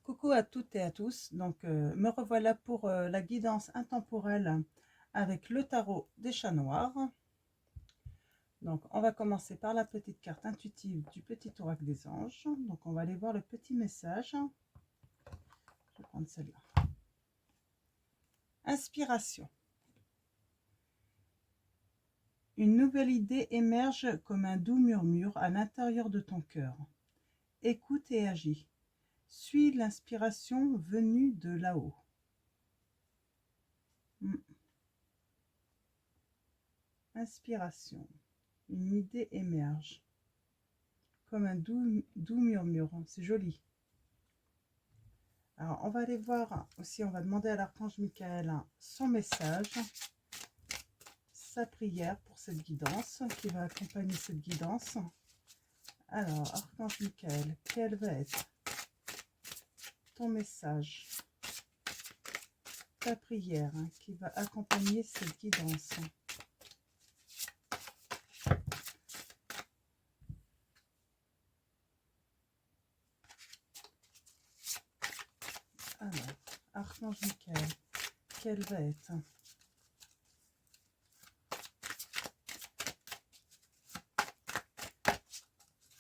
Coucou à toutes et à tous, me revoilà pour la guidance intemporelle avec le tarot des chats noirs. Donc on va commencer par la petite carte intuitive du petit oracle des anges. Donc on va aller voir le petit message. Je vais prendre celle-là. Inspiration. Une nouvelle idée émerge comme un doux murmure à l'intérieur de ton cœur. Écoute et agis. Suis l'inspiration venue de là-haut. Inspiration. Une idée émerge comme un doux murmure. C'est joli. Alors, on va aller voir aussi, on va demander à l'archange Michael son message, sa prière pour cette guidance, qui va accompagner cette guidance. Alors, archange Michael, quel va être ton message, ta prière qui va accompagner cette guidance? Alors, archange Michael, quel va être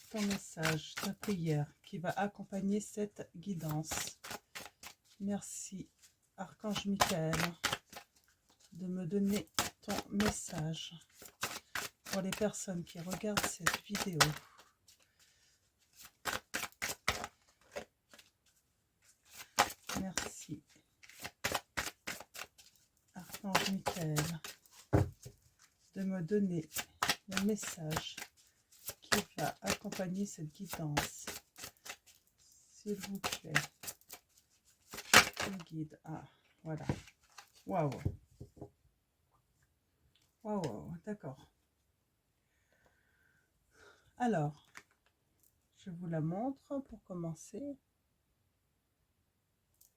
ton message, ta prière qui va accompagner cette guidance? Merci, archange Michael, de me donner ton message pour les personnes qui regardent cette vidéo. Merci, archange Michael, de me donner le message qui va accompagner cette guidance. S'il vous plaît. Le guide. Ah, voilà. Waouh. Waouh, d'accord. Alors, je vous la montre pour commencer.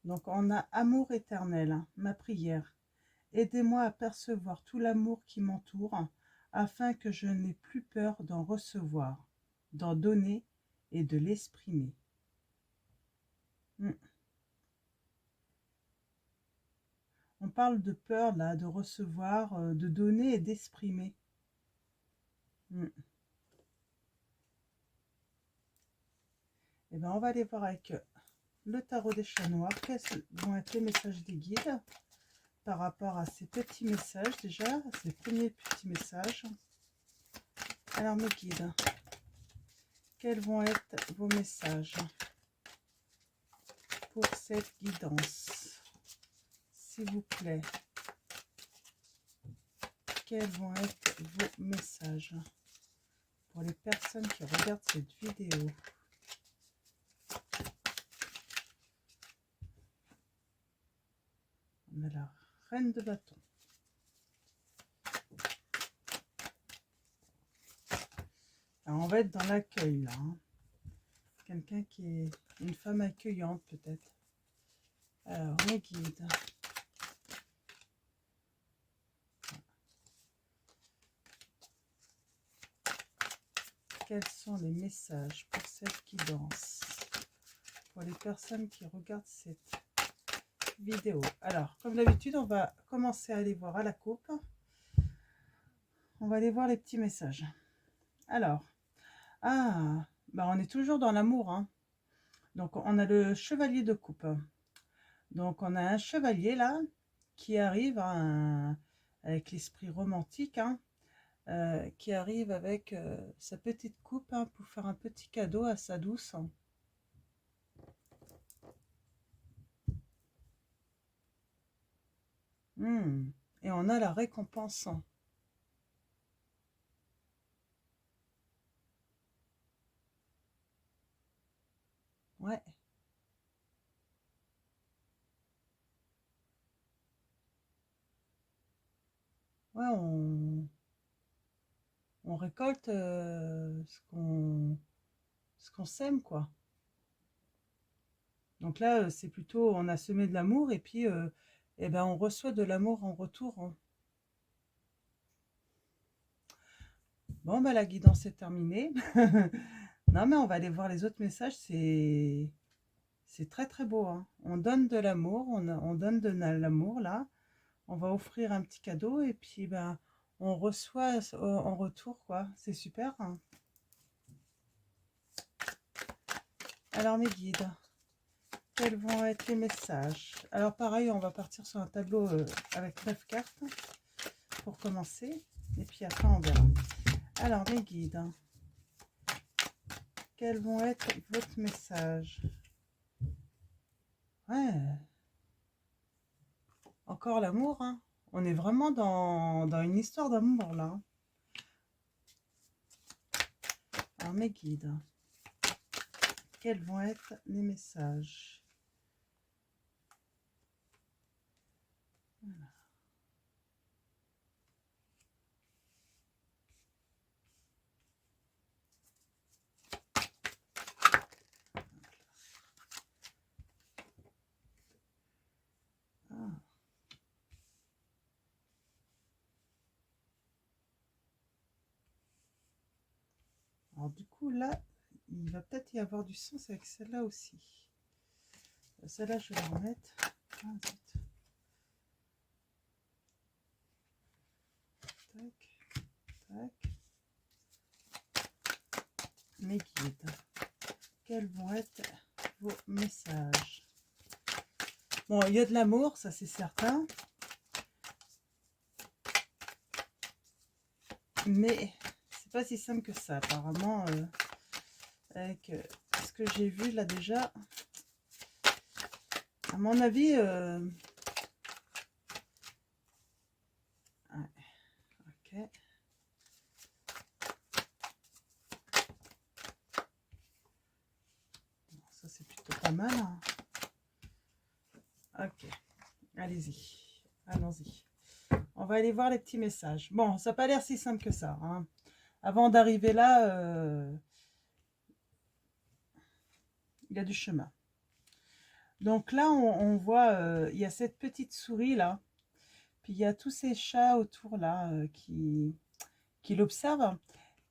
Donc, on a amour éternel, ma prière. Aidez-moi à percevoir tout l'amour qui m'entoure, afin que je n'ai plus peur d'en recevoir, d'en donner et de l'exprimer. On parle de peur, là, de recevoir, de donner et d'exprimer. Et bien, on va aller voir avec le tarot des chats noirs. Quels vont être les messages des guides par rapport à ces petits messages, déjà, ces premiers petits messages. Alors, mes guides, quels vont être vos messages pour cette guidance, s'il vous plaît? Quels vont être vos messages pour les personnes qui regardent cette vidéo? On a la reine de bâton. Alors, on va être dans l'accueil, là. Quelqu'un qui est une femme accueillante, peut-être. Alors, mes guides. Quels sont les messages pour cette guidance, pour les personnes qui regardent cette vidéo? Alors, comme d'habitude, on va commencer à aller voir à la coupe. On va aller voir les petits messages. Alors, on est toujours dans l'amour, hein. Donc, on a le chevalier de coupe. Donc, on a un chevalier, là, qui arrive avec l'esprit romantique, hein, qui arrive avec sa petite coupe, hein, pour faire un petit cadeau à sa douce. Et on a la récompense. Ouais. Ouais, on récolte ce qu'on sème, quoi. Donc là, c'est plutôt, on a semé de l'amour et puis, eh ben, on reçoit de l'amour en retour, hein. Bon, bah, la guidance est terminée. Non, mais on va aller voir les autres messages. C'est c'est très très beau, hein. On donne de l'amour, on donne de l'amour là. On va offrir un petit cadeau et puis ben, on reçoit en retour, quoi. C'est super, hein. Alors mes guides, quels vont être les messages? Alors pareil, on va partir sur un tableau avec 9 cartes pour commencer. Et puis après, on verra. Alors mes guides, quels vont être votre message? Ouais. Encore l'amour, hein. On est vraiment dans une histoire d'amour, là. Alors, mes guides, quels vont être les messages? Voilà. Ah. Alors, du coup, là, il va peut-être y avoir du sens avec celle-là aussi. Celle-là, je vais la remettre. Ah, zut. Tac, tac. Mes guides, quels vont être vos messages? Bon, il y a de l'amour, ça c'est certain. Mais c'est pas si simple que ça, apparemment. Avec ce que j'ai vu là déjà, à mon avis, ouais, ok. Bon, ça c'est plutôt pas mal, hein. Ok, allez-y, allons-y. On va aller voir les petits messages. Bon, ça n'a pas l'air si simple que ça, hein. Avant d'arriver là, il y a du chemin. Donc là, on voit, il y a cette petite souris là, puis il y a tous ces chats autour là qui l'observent.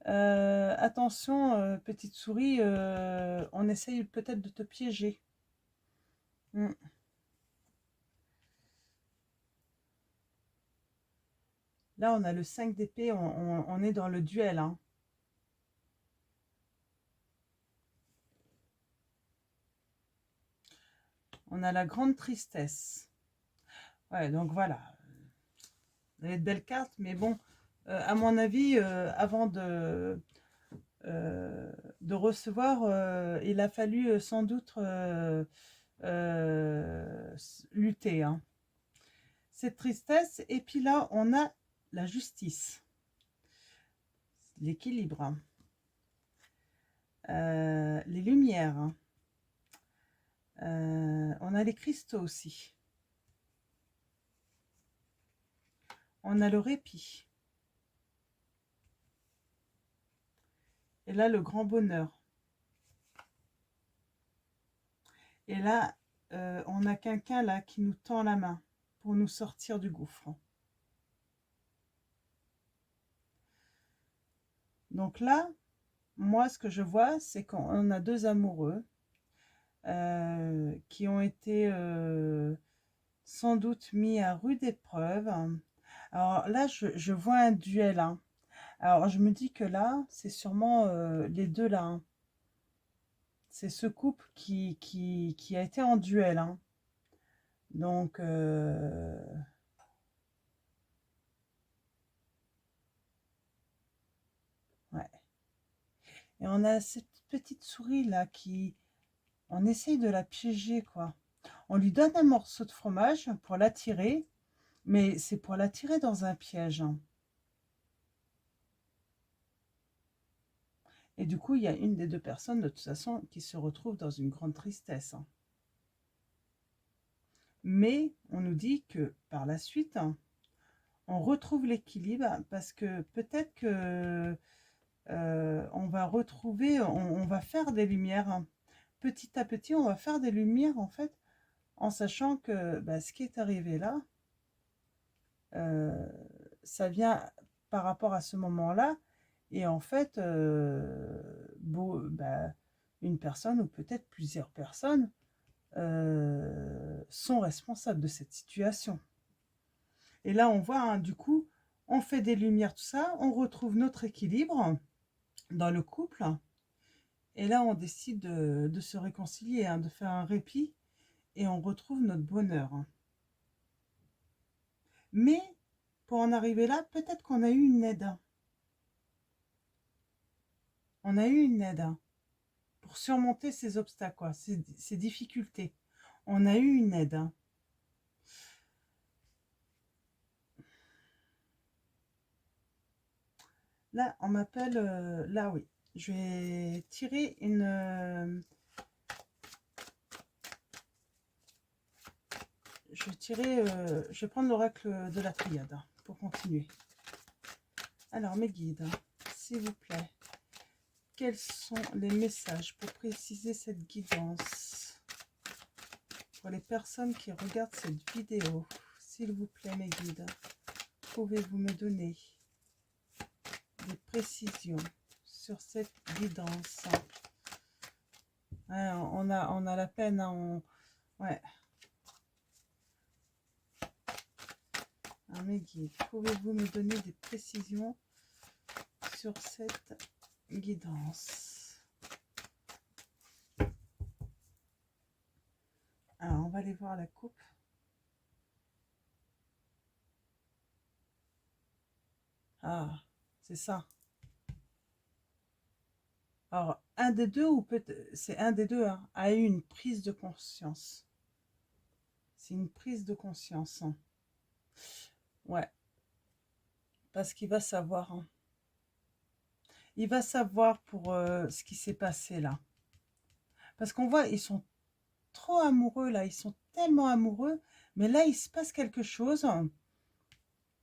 Attention, petite souris, on essaye peut-être de te piéger. Mm. Là, on a le 5 d'épée, on est dans le duel, hein. On a la grande tristesse. Ouais, donc voilà. Vous avez de belles cartes, mais bon, à mon avis, avant de recevoir, il a fallu sans doute lutter, hein. Cette tristesse, et puis là, on a la justice, l'équilibre, hein. Les lumières, hein. On a les cristaux aussi. On a le répit. Et là, le grand bonheur. Et là, on a quelqu'un là qui nous tend la main pour nous sortir du gouffre. Donc là, moi, ce que je vois, c'est qu'on a deux amoureux qui ont été sans doute mis à rude épreuve. Alors là, je vois un duel, hein. Alors je me dis que là, c'est sûrement les deux là, hein. C'est ce couple qui a été en duel, hein. Donc, ouais. Et on a cette petite souris là qui... On essaye de la piéger, quoi. On lui donne un morceau de fromage pour l'attirer, mais c'est pour l'attirer dans un piège, hein. Et du coup, il y a une des deux personnes, de toute façon, qui se retrouve dans une grande tristesse, hein. Mais on nous dit que par la suite, hein, on retrouve l'équilibre parce que peut-être que on va retrouver, on va faire des lumières, hein. Petit à petit, on va faire des lumières en fait, en sachant que bah, ce qui est arrivé là, euh, ça vient par rapport à ce moment-là, et en fait, une personne ou peut-être plusieurs personnes sont responsables de cette situation. Et là, on voit, hein, du coup, on fait des lumières, tout ça, on retrouve notre équilibre dans le couple. Et là, on décide de se réconcilier, hein, de faire un répit, et on retrouve notre bonheur. Mais, pour en arriver là, peut-être qu'on a eu une aide. On a eu une aide pour surmonter ces obstacles, quoi, ces difficultés. On a eu une aide. Là, on m'appelle... là, oui. Je vais tirer une... je vais prendre l'oracle de la triade pour continuer. Alors, mes guides, s'il vous plaît, quels sont les messages pour préciser cette guidance pour les personnes qui regardent cette vidéo? S'il vous plaît, mes guides, pouvez-vous me donner des précisions sur cette guidance? Hein, on a la peine, hein, ouais. Mes guides, pouvez-vous me donner des précisions sur cette guidance? Alors, on va aller voir la coupe. Ah, c'est ça. Alors, un des deux, ou peut-être, c'est un des deux, hein, a eu une prise de conscience. C'est une prise de conscience. Hein. Ouais. Parce qu'il va savoir. Hein. Il va savoir pour ce qui s'est passé là. Parce qu'on voit, ils sont trop amoureux là. Ils sont tellement amoureux. Mais là, il se passe quelque chose.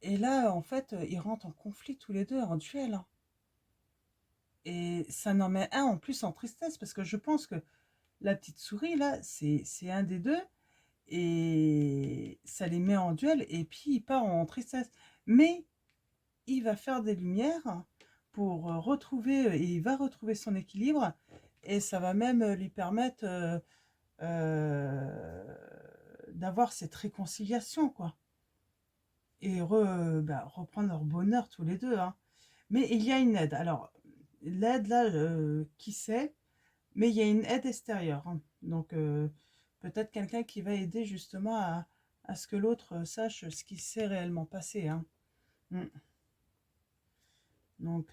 Et là, en fait, ils rentrent en conflit tous les deux, en duel. Hein. Et ça n'en met un en plus en tristesse. Parce que je pense que la petite souris là, c'est un des deux. Et ça les met en duel. Et puis, il part en tristesse. Mais il va faire des lumières pour retrouver, et il va retrouver son équilibre, et ça va même lui permettre d'avoir cette réconciliation, quoi. Et reprendre leur bonheur tous les deux. Hein. Mais il y a une aide. Alors, l'aide, là, qui sait, mais il y a une aide extérieure. Hein. Donc, peut-être quelqu'un qui va aider justement à ce que l'autre sache ce qui s'est réellement passé. Hein. Mm. Donc,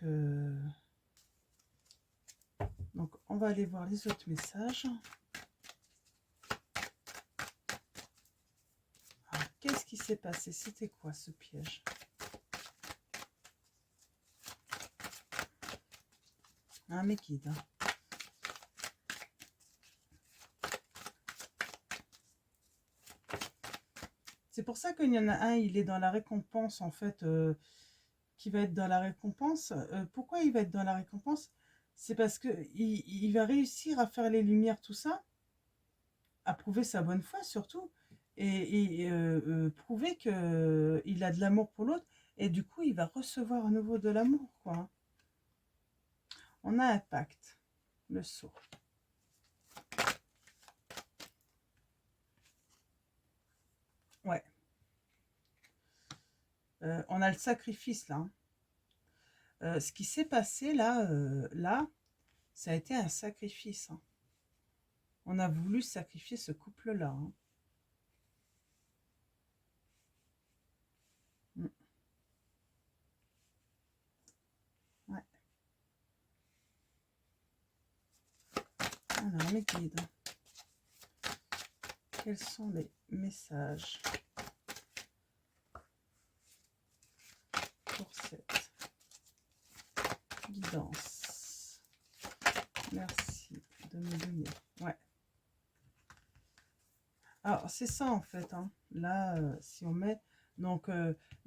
on va aller voir les autres messages. Alors, qu'est-ce qui s'est passé? C'était quoi ce piège? Mes guides. Hein. C'est pour ça qu'il y en a un, il est dans la récompense, en fait, qui va être dans la récompense. Pourquoi il va être dans la récompense? C'est parce que il va réussir à faire les lumières, tout ça, à prouver sa bonne foi surtout, et prouver qu'il a de l'amour pour l'autre, et du coup, il va recevoir à nouveau de l'amour, quoi. Hein. On a un pacte, le sceau. Ouais. On a le sacrifice, là. Hein. Ce qui s'est passé, là, ça a été un sacrifice. Hein. On a voulu sacrifier ce couple-là. Hein. Ouais. Alors, mes guides. Quels sont les messages pour cette guidance? Merci de me donner. Ouais. Alors, c'est ça en fait. Hein. Là, si on met... Donc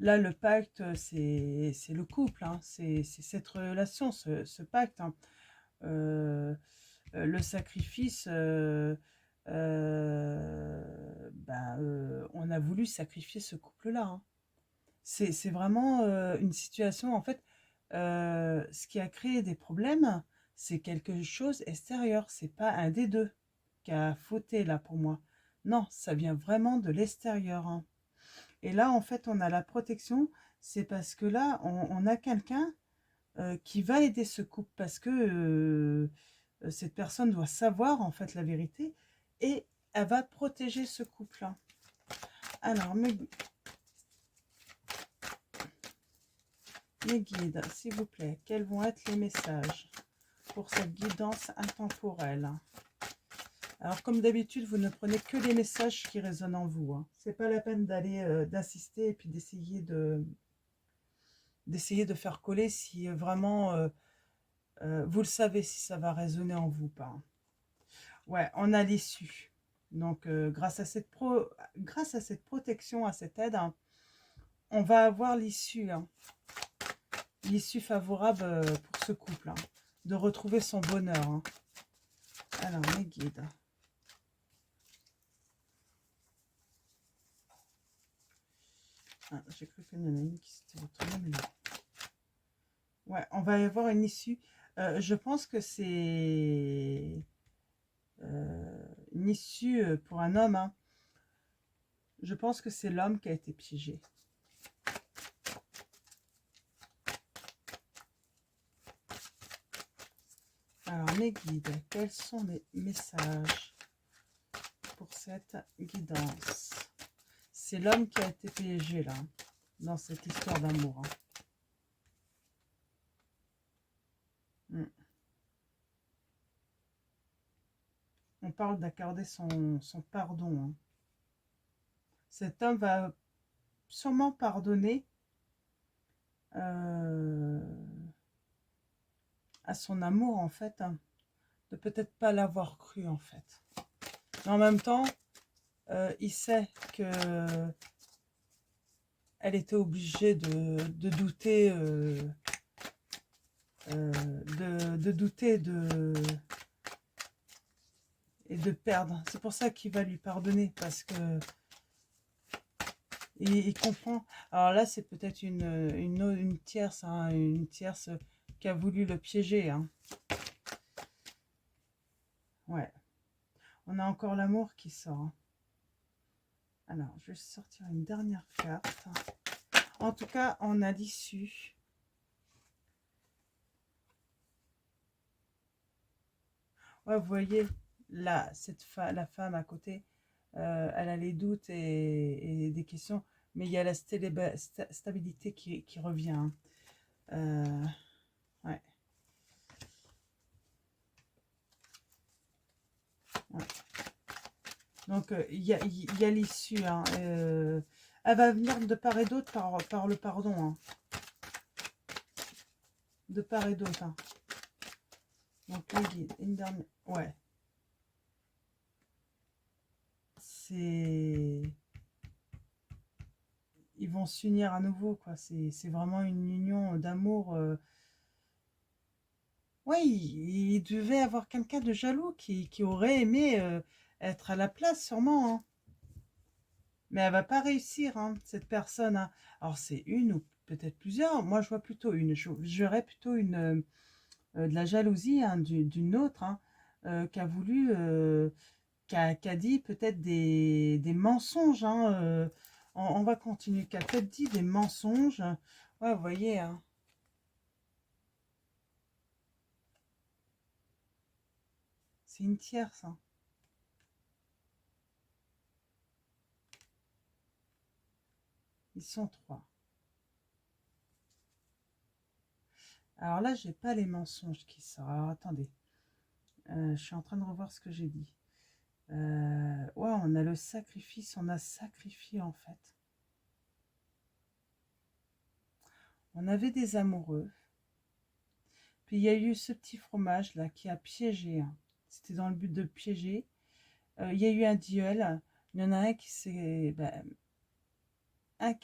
là, le pacte, c'est le couple. Hein. C'est cette relation, ce pacte. Hein. Le sacrifice... on a voulu sacrifier ce couple-là. Hein. C'est vraiment une situation, en fait, ce qui a créé des problèmes, c'est quelque chose extérieur, c'est pas un des deux. qui a fauté là pour moi. Non, ça vient vraiment de l'extérieur, hein. Et là, en fait, on a la protection. C'est parce que là, on a quelqu'un qui va aider ce couple parce que cette personne doit savoir en fait la vérité et elle va protéger ce couple-là. Alors, mes guides, s'il vous plaît, quels vont être les messages pour cette guidance intemporelle? Alors, comme d'habitude, vous ne prenez que les messages qui résonnent en vous, hein. C'est pas la peine d'aller d'assister et puis d'essayer de faire coller si vraiment vous le savez si ça va résonner en vous ou pas. Ouais, on a l'issue. Donc, grâce à cette protection, à cette aide, hein, on va avoir l'issue. Hein. L'issue favorable pour ce couple. Hein, de retrouver son bonheur. Hein. Alors, mes guides. Ah, j'ai cru qu'il y en a une qui s'était retrouvée, mais non. Ouais, on va y avoir une issue. Je pense que c'est une issue pour un homme. Hein. Je pense que c'est l'homme qui a été piégé. Alors, mes guides, quels sont les messages pour cette guidance? C'est l'homme qui a été piégé, là, dans cette histoire d'amour. Hein. On parle d'accorder son pardon. Hein. Cet homme va sûrement pardonner à son amour, en fait, hein, de peut-être pas l'avoir cru, en fait. Mais en même temps, il sait que elle était obligée de douter, de douter et de perdre. C'est pour ça qu'il va lui pardonner, parce que il comprend. Alors là, c'est peut-être une tierce, hein, une tierce qui a voulu le piéger. Hein. Ouais. On a encore l'amour qui sort. Hein. Alors, je vais sortir une dernière carte. En tout cas, on a l'issue. Ouais, vous voyez, là, la femme à côté, elle a les doutes et des questions, mais il y a la stabilité qui revient. Hein. Ouais. Ouais. Donc, il y a l'issue. Hein. Elle va venir de part et d'autre par le pardon. Hein. De part et d'autre. Hein. Donc, les guides, une dernière. Ouais. C'est... Ils vont s'unir à nouveau, quoi. C'est vraiment une union d'amour. Oui, il devait avoir quelqu'un de jaloux qui aurait aimé être à la place, sûrement. Hein. Mais elle va pas réussir, hein, cette personne. Hein. Alors, c'est une ou peut-être plusieurs. Moi, je vois plutôt une. J'aurais plutôt de la jalousie hein, d'une autre hein, qui a voulu, qui a dit peut-être des mensonges. Hein, on va continuer. Qui a peut-être dit des mensonges. Ouais, vous voyez. Hein. C'est une tierce. Hein. Ils sont trois. Alors là, j'ai pas les mensonges qui sortent. Alors attendez. Je suis en train de revoir ce que j'ai dit. Ouais, on a le sacrifice. On a sacrifié en fait. On avait des amoureux. Puis il y a eu ce petit fromage là qui a piégé. Hein. C'était dans le but de piéger. Il y a eu un duel. Il y en a un qui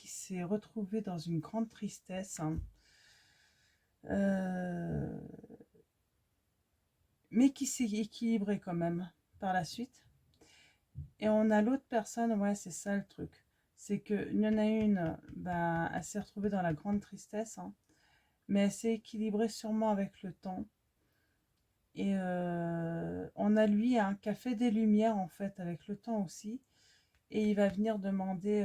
s'est retrouvé dans une grande tristesse. Hein. Mais qui s'est équilibré quand même par la suite. Et on a l'autre personne, ouais, c'est ça le truc. C'est qu'il y en a une, elle s'est retrouvée dans la grande tristesse, hein, mais elle s'est équilibrée sûrement avec le temps. Et on a lui hein, qui a fait des lumières en fait avec le temps aussi. Et il va venir demander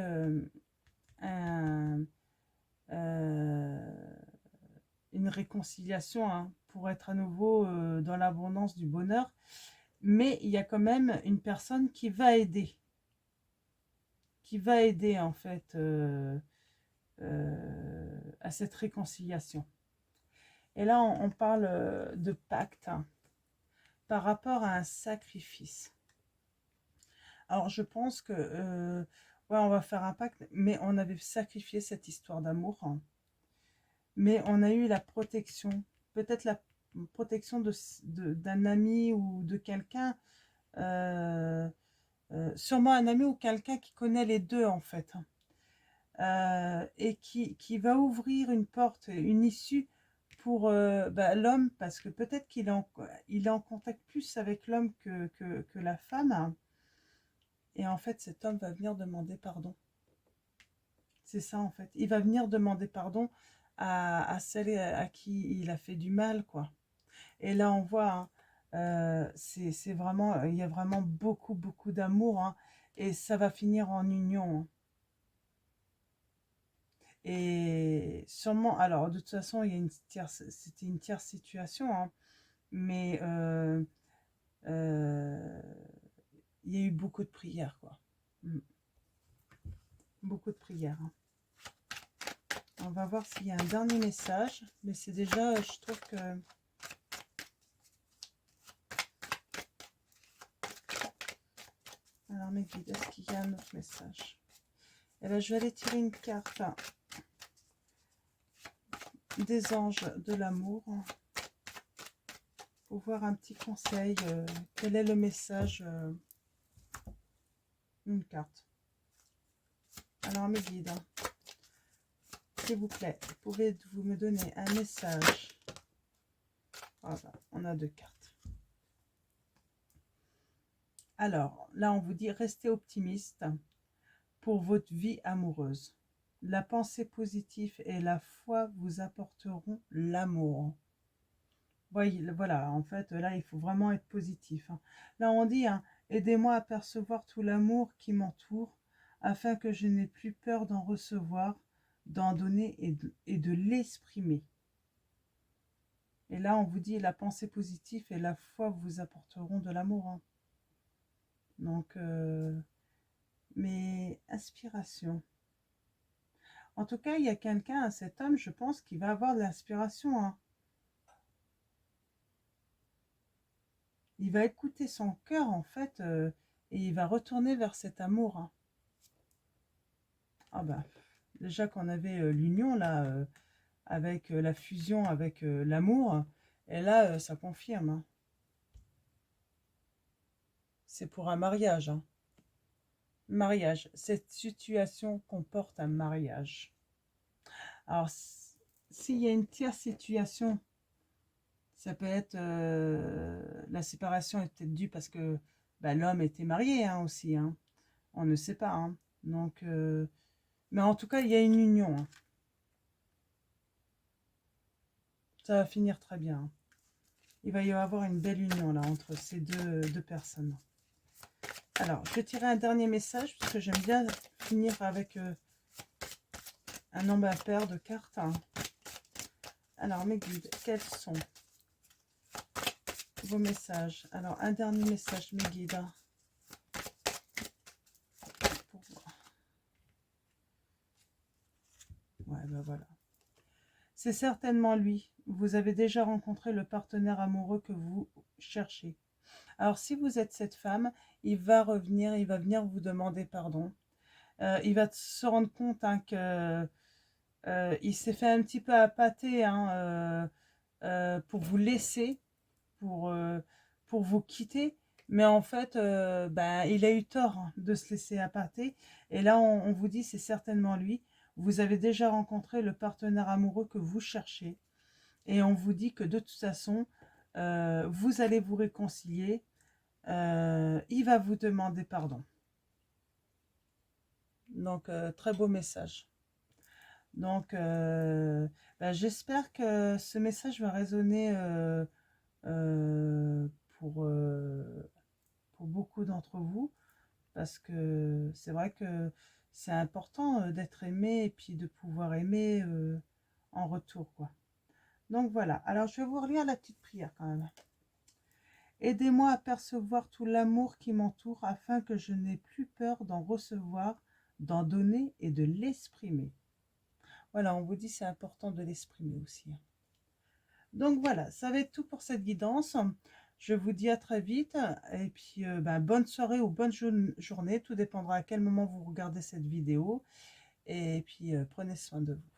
une réconciliation hein, pour être à nouveau dans l'abondance du bonheur. Mais il y a quand même une personne qui va aider. Qui va aider en fait à cette réconciliation. Et là, on parle de pacte hein, par rapport à un sacrifice. Alors, je pense que, ouais, on va faire un pacte, mais on avait sacrifié cette histoire d'amour. Hein. Mais on a eu la protection, peut-être la protection d'un ami ou de quelqu'un, sûrement un ami ou quelqu'un qui connaît les deux, en fait. Hein. Et qui va ouvrir une porte, une issue pour l'homme, parce que peut-être il est en contact plus avec l'homme que la femme. Hein. Et en fait, cet homme va venir demander pardon. C'est ça, en fait. Il va venir demander pardon à celle à qui il a fait du mal, quoi. Et là, on voit, hein, c'est vraiment, il y a vraiment beaucoup, beaucoup d'amour, hein, et ça va finir en union. Hein. Et sûrement, alors de toute façon, c'était une tierce situation, hein, mais il y a eu beaucoup de prières, quoi. Mm. Beaucoup de prières. Hein. On va voir s'il y a un dernier message, mais c'est déjà, je trouve que... Alors mes guides, est-ce qu'il y a un autre message? Et là, je vais aller tirer une carte des anges de l'amour pour voir un petit conseil. Quel est le message? Une carte. Alors mes guides, s'il vous plaît, pouvez-vous me donner un message? Voilà, on a deux cartes. Alors, là, on vous dit, restez optimiste pour votre vie amoureuse. La pensée positive et la foi vous apporteront l'amour. Voilà, en fait, là, il faut vraiment être positif. Hein. Là, on dit, hein, aidez-moi à percevoir tout l'amour qui m'entoure, afin que je n'ai plus peur d'en recevoir, d'en donner et de l'exprimer. Et là, on vous dit, la pensée positive et la foi vous apporteront de l'amour. Hein. Donc, mais inspiration. En tout cas, il y a quelqu'un, cet homme, je pense, qui va avoir de l'inspiration. Hein. Il va écouter son cœur, en fait, et il va retourner vers cet amour. Hein. Ah ben, déjà qu'on avait l'union, là, avec la fusion, avec l'amour, et là, ça confirme. Hein. C'est pour un mariage. Hein. Mariage. Cette situation comporte un mariage. Alors, s'il y a une tierce situation, ça peut être la séparation est peut-être due parce que l'homme était marié hein, aussi. Hein. On ne sait pas. Hein. Donc, mais en tout cas, il y a une union. Hein. Ça va finir très bien. Hein. Il va y avoir une belle union là entre ces deux personnes. Alors, je vais tirer un dernier message parce que j'aime bien finir avec un nombre impair de cartes. Hein. Alors, mes guides, quels sont vos messages? Alors, un dernier message, mes guides. Hein. Pour voir. Ouais, ben voilà. C'est certainement lui. Vous avez déjà rencontré le partenaire amoureux que vous cherchez. Alors, si vous êtes cette femme, il va revenir, il va venir vous demander pardon. Il va se rendre compte hein, que il s'est fait un petit peu appâter hein, pour vous laisser, pour, euh, pour vous quitter. Mais en fait, il a eu tort hein, de se laisser appâter. Et là, on vous dit, c'est certainement lui. Vous avez déjà rencontré le partenaire amoureux que vous cherchez. Et on vous dit que de toute façon, vous allez vous réconcilier. Il va vous demander pardon. Donc, très beau message. Donc, j'espère que ce message va résonner euh, pour, euh, pour beaucoup d'entre vous, parce que c'est vrai que c'est important d'être aimé et puis de pouvoir aimer en retour, quoi. Donc voilà, alors je vais vous relire la petite prière quand même. Aidez-moi à percevoir tout l'amour qui m'entoure afin que je n'ai plus peur d'en recevoir, d'en donner et de l'exprimer. Voilà, on vous dit c'est important de l'exprimer aussi. Donc voilà, ça va être tout pour cette guidance. Je vous dis à très vite et puis bonne soirée ou bonne journée, tout dépendra à quel moment vous regardez cette vidéo et puis prenez soin de vous.